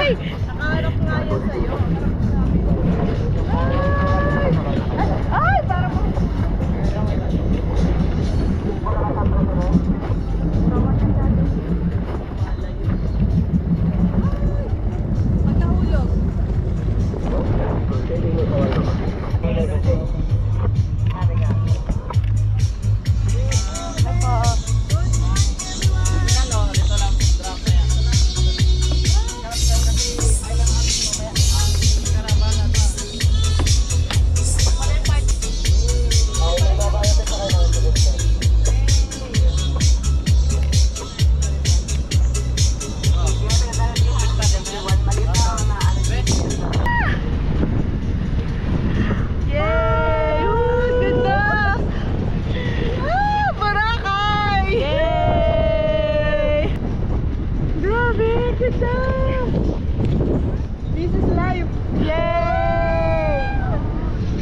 Nakaharap nga yan sa'yo. Ay! Ay! Parang mo. Magkahulog. This is life. Yay!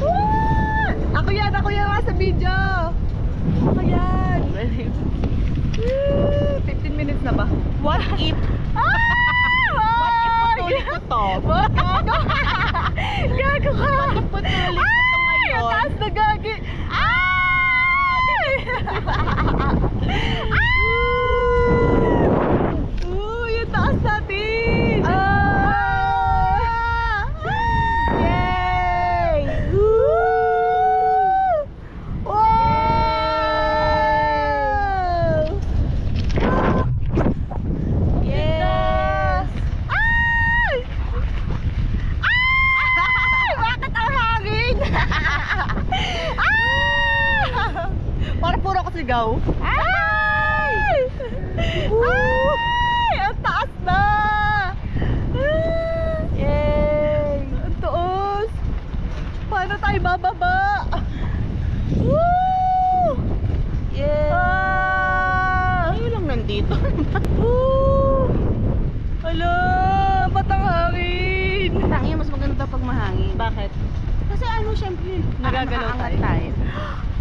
Woo! Ako yan sa video. Ako yan. 15 minutes na ba? What if? What if putuloy ko to? Gago ka. What if putuloy ko to ngayon? Taas na gagi. Ay! Yung taas natin. Yay! Wow! Yes! Ay! Ay! Bakit ang hangin? Parang puro ako sigaw. Ay! Ay! Ang taas na! Yay! Ang taas! Paano tayo bababa? Woo! Yeah! Ngayon lang nandito. Woo! Hala! Ba't ang hangin? Tangi, mas maganda pag mahangin. Bakit? Kasi ano, syempre, Nagagalaw aangat tayo. tayo.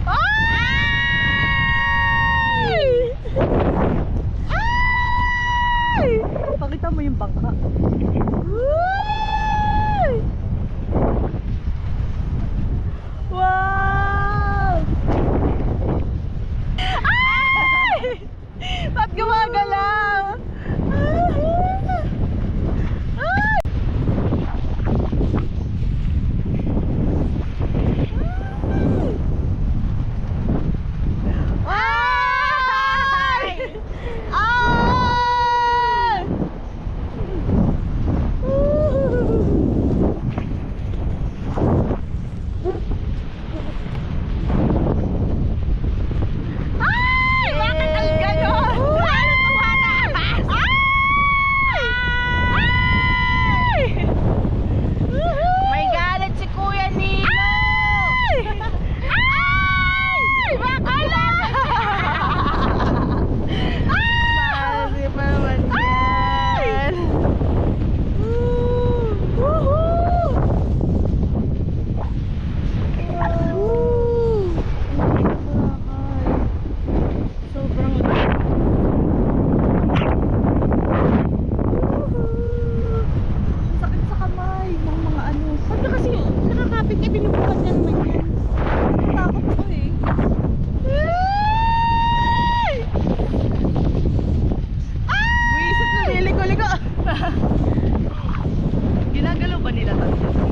Ay! Ay! Pakita mo yung bangka. Ay! Wow! Ay! Ba't gumagalaw? Ay! Ay! Ay! Ay! Bakit ang ganon? Ano tumana? Ay! Ay! May galit si Kuya Nino! Ay! Ay! Bakit? Masi pa naman yan. Woohoo! Sobrang Sakit sa kamay ng mga ano. Sabi kasi nakakapit ka, binubukas ka naman yan. Takot ko eh. Ay! Buisit na liliko-liko. Ginagalaw ba nila to?